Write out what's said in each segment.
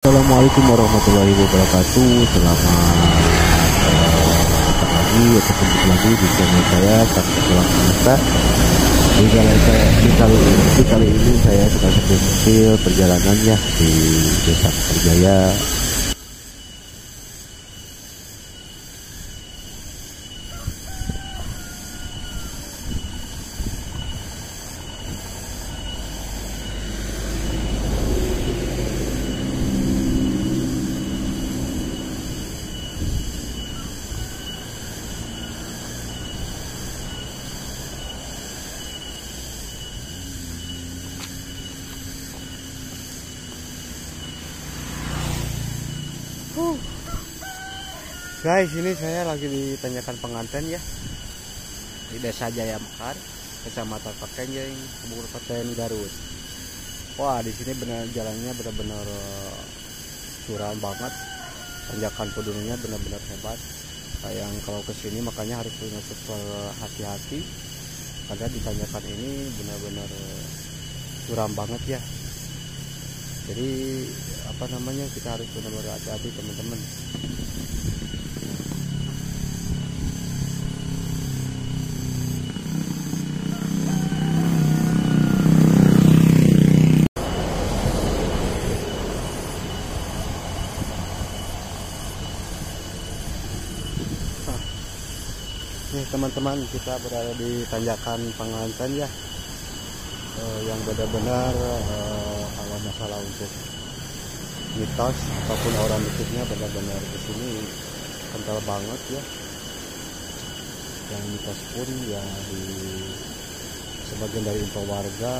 Assalamualaikum warahmatullahi wabarakatuh. Selamat datang lagi ataupun kembali lagi di channel saya Kang Pulang Semesta. Di kali ini saya sedang sepil perjalanannya di Desa Kerjaya. Guys, ini saya lagi ditanyakan pengantin ya di Desa Jaya Mekar, Kecamatan Pakenjeng, Kabupaten Garut. Wah, di sini benar jalannya benar-benar curam banget, tanjakan pedunungnya benar-benar hebat. Sayang kalau kesini makanya harus punya super hati-hati karena ditanyakan ini benar-benar curam banget ya. Jadi apa namanya, kita harus benar-benar hati-hati teman-teman. Nih teman-teman, kita berada di tanjakan pengantin ya, yang benar-benar kalau masalah untuk mitos ataupun orang mitiknya benar-benar di sini kental banget ya. Yang mitos pun ya di sebagian dari info warga,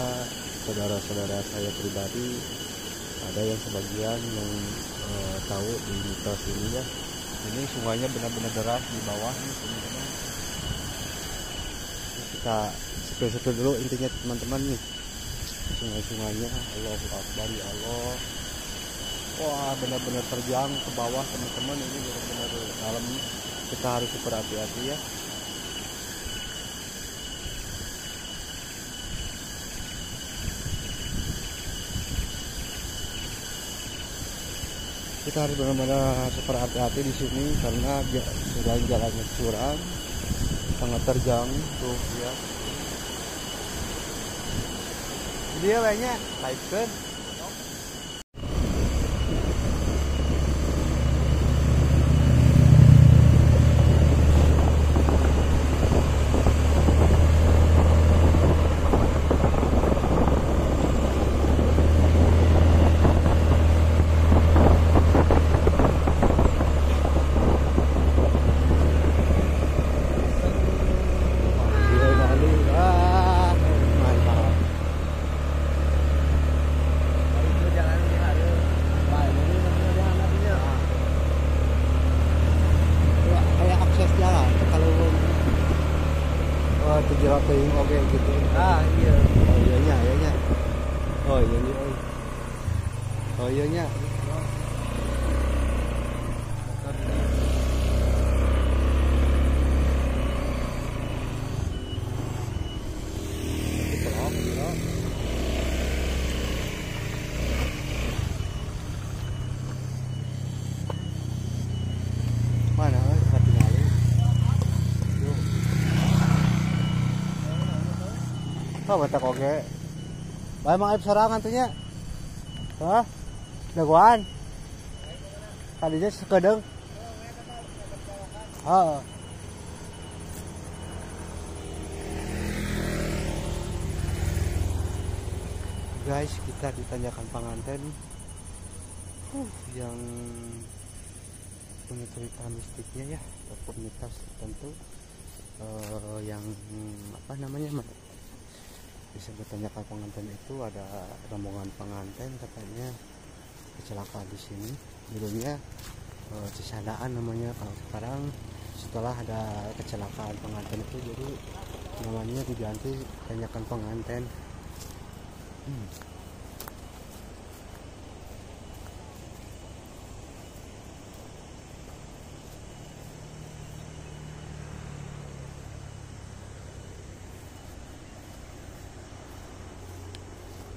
saudara-saudara saya pribadi, ada yang sebagian yang tahu di mitos ini ya. Ini sungainya benar-benar deras di bawah nih teman-teman. Kita sepil-sepil dulu intinya teman-teman nih, sungai-sungainya. Allahu Akbar ya Allah. Wah, benar-benar terjang ke bawah teman-teman, ini benar-benar dalam. Kita harus super hati-hati ya. Kita harus benar-benar super hati-hati di sini karena sudah jalannya curam, sangat terjang tuh ya. Dia banyak like kan. Oke gitu. Ah iya. Oh iya nya, iya nya. Oh iya nya. Oh iya nya. Mana tinggalin. Oh, betak oke. Bae mang aib sorangan teh nya. Hah? Daguan. Kadinya sekedeung. Heeh. Guys, kita ditanyakan pengantin yang punya cerita mistiknya ya, ataupun mitos tertentu yang apa namanya, bisa bertanyakan pengantin itu. Ada rombongan pengantin katanya kecelakaan di sini, dulunya Cisandaan namanya, kalau sekarang setelah ada kecelakaan pengantin itu jadi namanya diganti tanyakan pengantin.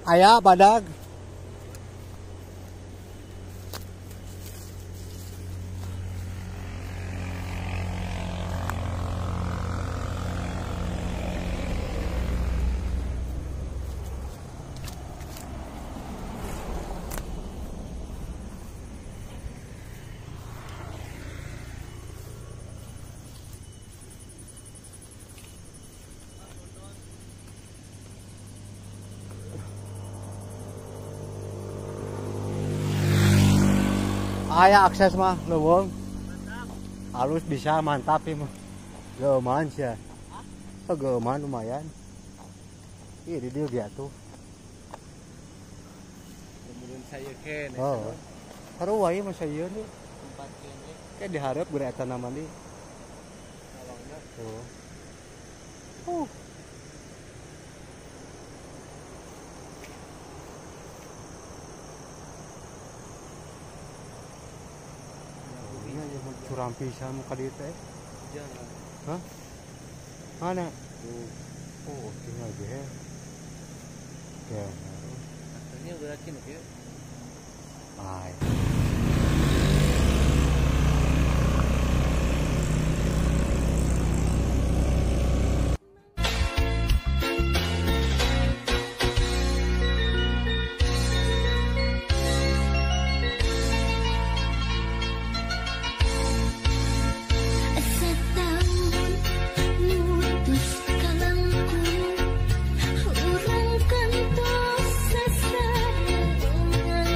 Ayah badag Aya akses mah leuweung. Halus bisa mantap ya mah. Geuman sih ya. Oh, geuman lumayan. Ih, di dia dia tuh. Kemudian saya ken. Oh. Haru wae mah saya nih. Tempat kene Kayak diharap geura eta nama nih. awalnya Oh. Curam pisan muka dieu teh. jangan. Hah? Mana? Tuh, Oh, tinggal ge. Ya. akhirnya berakin ya. Ay. Urungkan dosa sarangan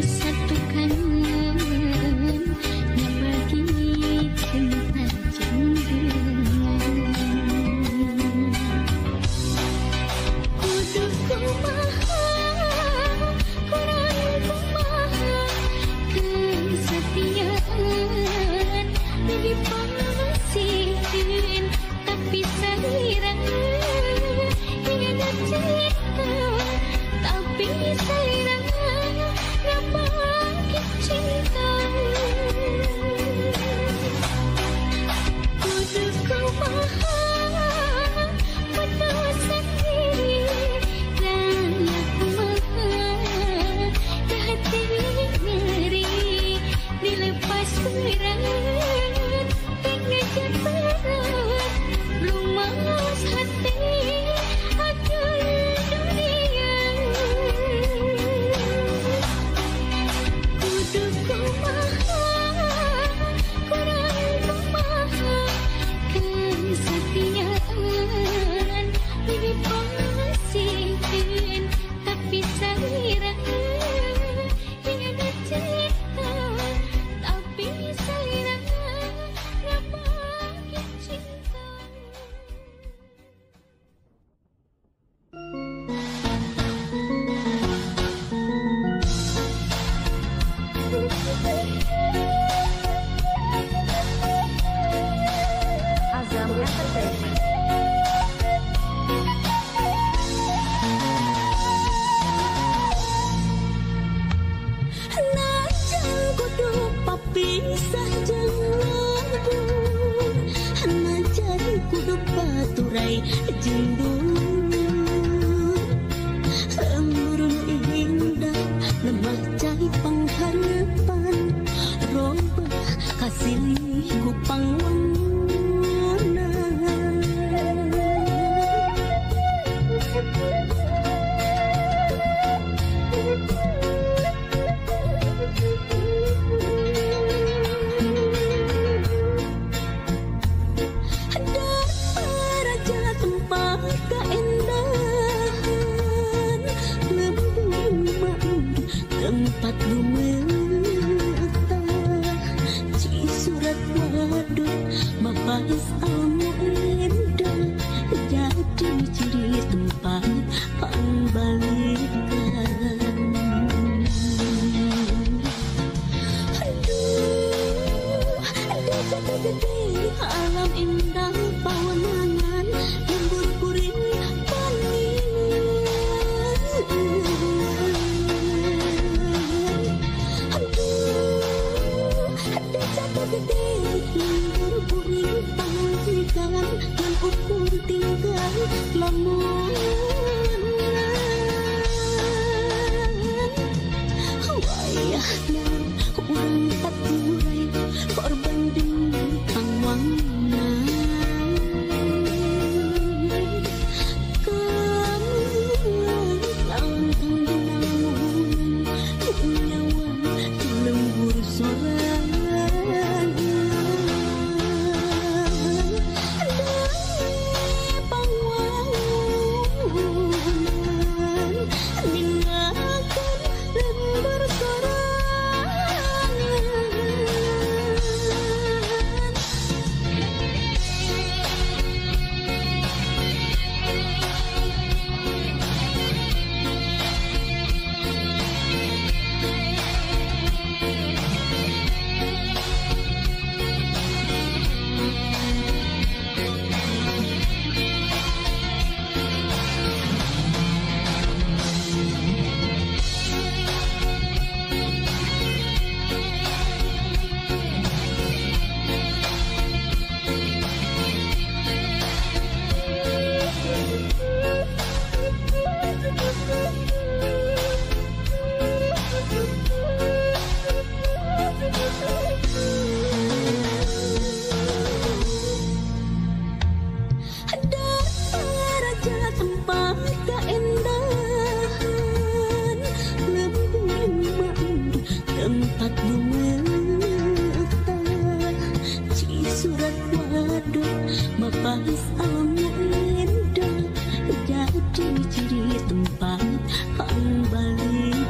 satukan yang bagi tempat jenderal. Kudu kumaha kurang kumaha kesetiaan lebih pamasihin tapi sayang ingin cinta tapi sayang ngapa cinta kudu kumaha penuh sendiri dan kumaha ke hati ngeri dilepas berat pengejar berat lumas hati akan dunia kudu kumaha kurang kumaha kesetiaan lebih pamasihin tapi sayang ingin cinta tapi sayang ngapa cinta. Azam Entertainment. Najan kudu papisah jeung najan kudu paturai jeung lemburun indah lemah cai pangharapan robah kasilih ku pangwangunan. Raja tempat keindahan lembungan tempat lumetah ci surat waduk mapais almu indah jadi ciri tempat pangbalikan. Desa gede alam indah pawanangan lembur kuring desa gede lembur kuring panggikan dan ukur tinggal lamun wayahna urang paturai korban demi pangwangan kamu langkang namun nyawa lembur sorangan pangwangan ninggalkan lembur sorangan. Mapas alam indah jadi ciri tempat pembalikan.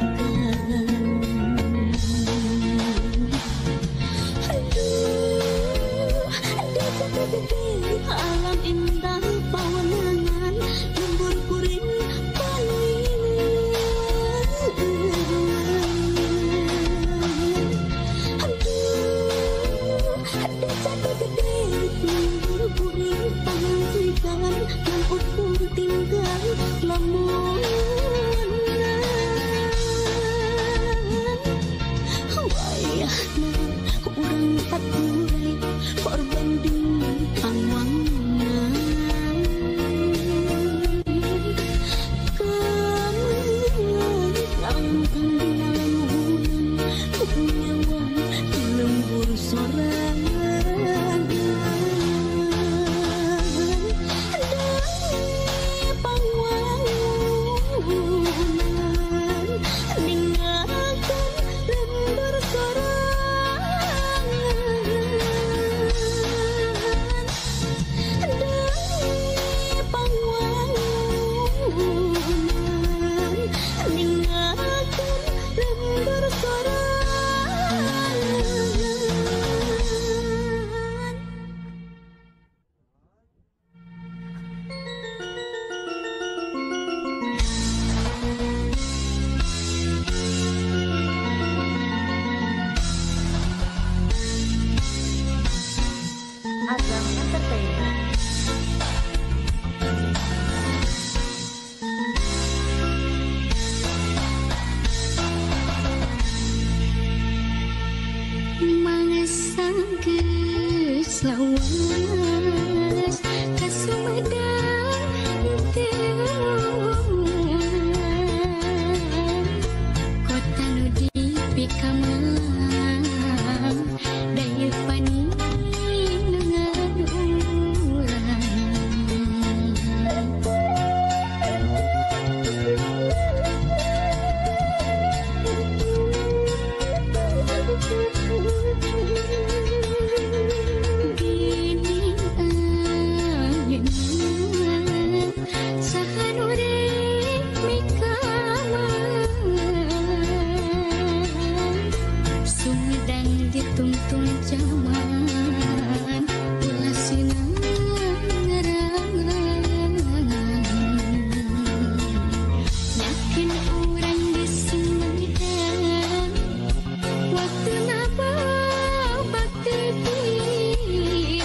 lawas ka Sumedang teu kota nu dipikamelang daya pani dengan ulang bini ayeuna sahan urang mikalang Sumedang ditungtung zaman ulasina ngarang-rang yakin urang di Sumedang waktu napa bakti diri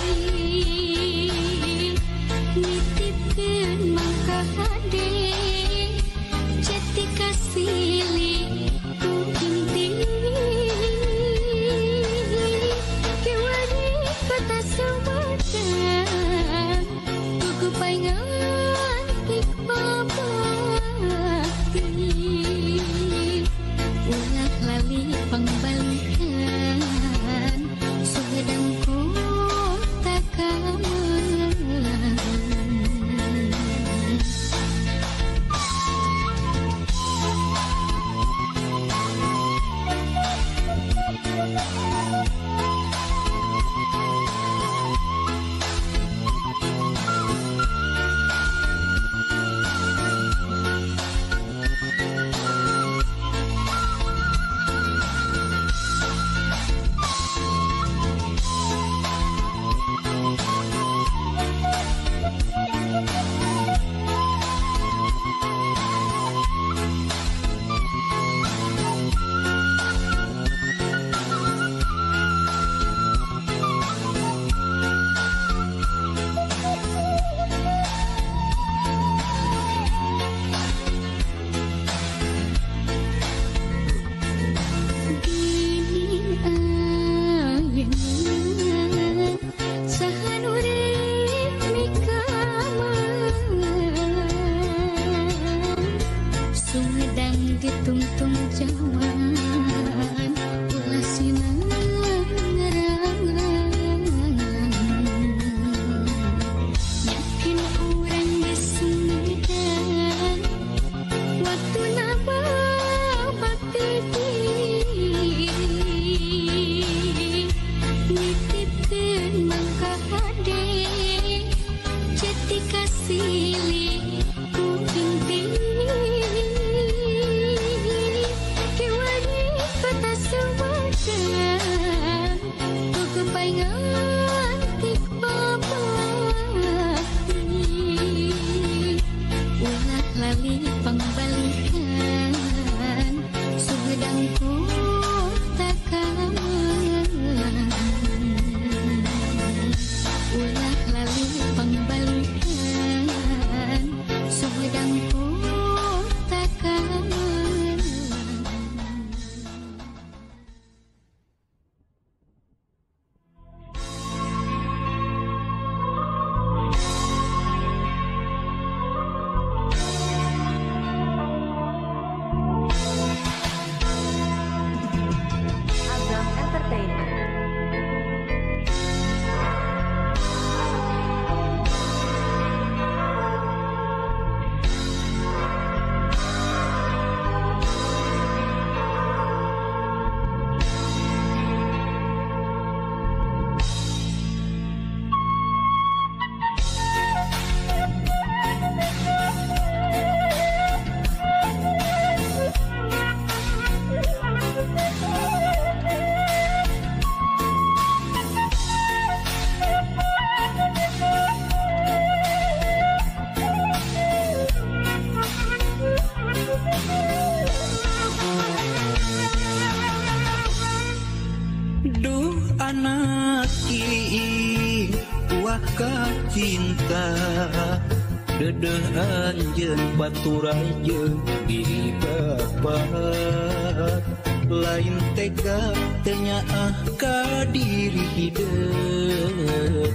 nitipkeun mangka hade jati kasili ku inti kewani kota Sumedang kuku paingan ikbabakti ulah lali pangbalikan Sumedang kota kamelang bini ayeuna sahan urang mikalang Sumedang ditungtung zaman ulasina ngarang-rang yakin urang di Sumedang waktu napa bakti diri nitipkeun mangka hade jati kasili ku inti kewani kota Sumedang kuku paingan ikbabakti ulah lali pangbalikan Sumedang kota kamelang ulah lali pangbalikan Sumedang kota kamelang Azam Entertainment. anak iing wah cinta dedeh anjeun baturan jeung diri bapak lain tega ternyaah ka diri hidup.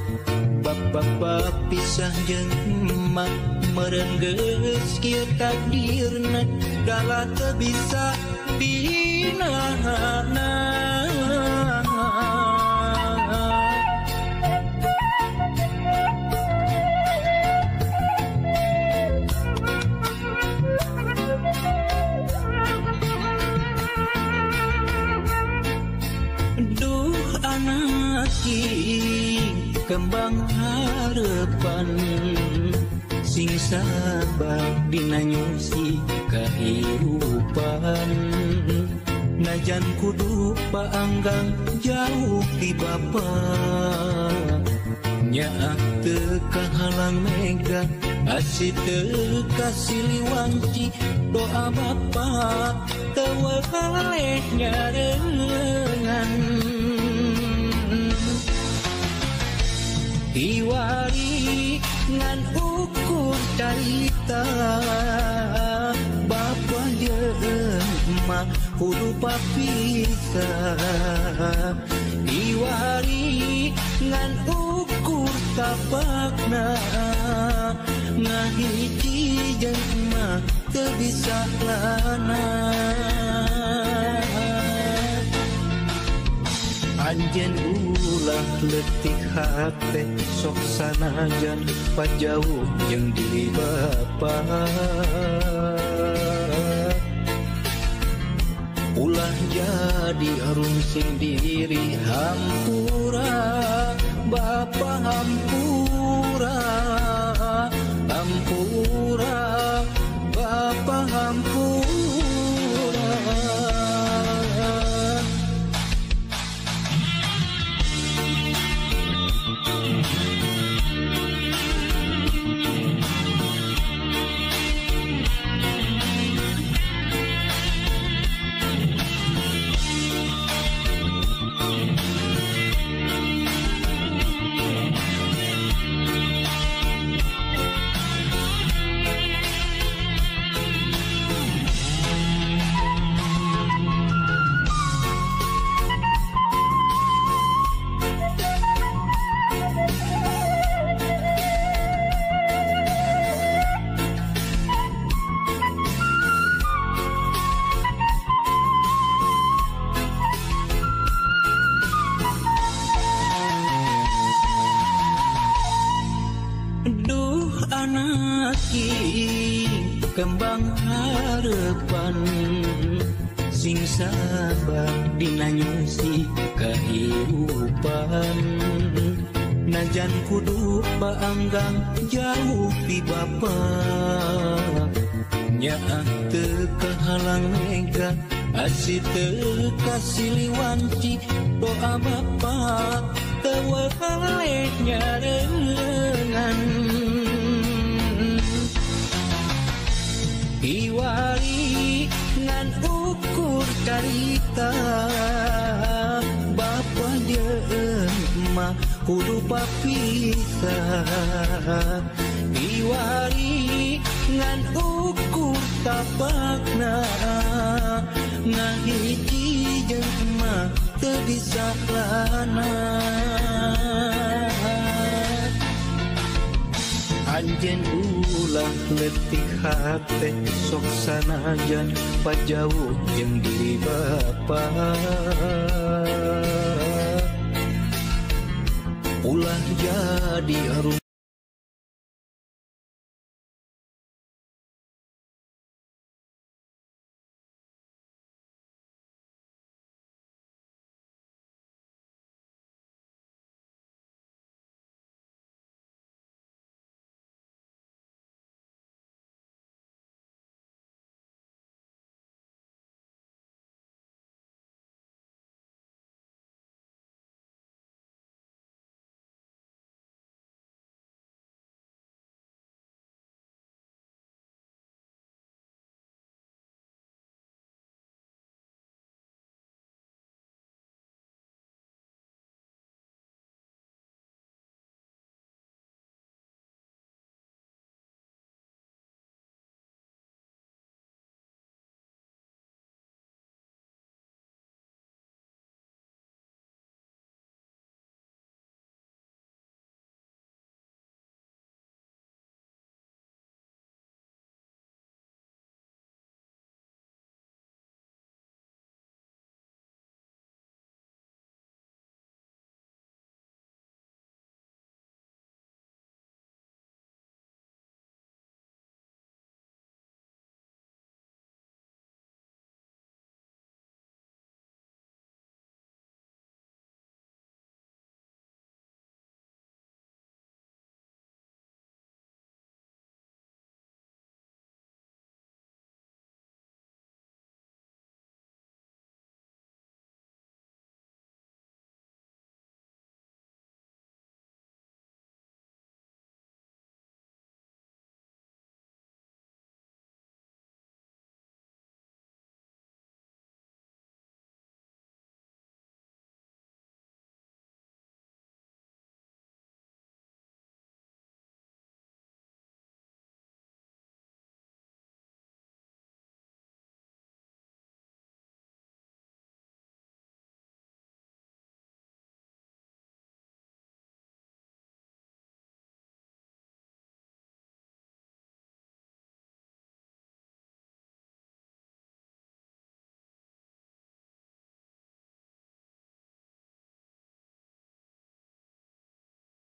Bapak pisah jeung emak merenggeus kieu takdirna dalah teu bisa dinahanna. Duh anak king kembang harapan sing sabar dina nyusi kahirupan. Najan kudu paanggang jauh ti bapa, nyaah teu kahalang mega asih teu kasiliwanci. Doa bapa teu waleh nyareungan. Diwari ngan ukur carita bapa jeung emak kudu papisah. Diwari ngan ukur tapakna ngahiji jeung emak teu bisa lana. Anjeun ulah leutik hate sok sanajan pajauh jeung diri bapa. Ulah jadi harum sing diri hampura bapa hampura. Hampura bapa hampura. Duh anak king kembang harapan sing sabar dina nyusi kahirupan. Najan kudu paanggang jauh ti bapa, nyaah teu kahalang mega asih teu kasiliwanci. Doa bapa teu waleh nyareungan. Diwari ngan ukur carita bapa jeung emak kudu papisah. Diwari ngan ukur tapakna ngahiji jeung emak teu bisa lana. Anjeun ulah leutik hate sok sanajan pajauh jeung diri bapa. Ulah jadi harum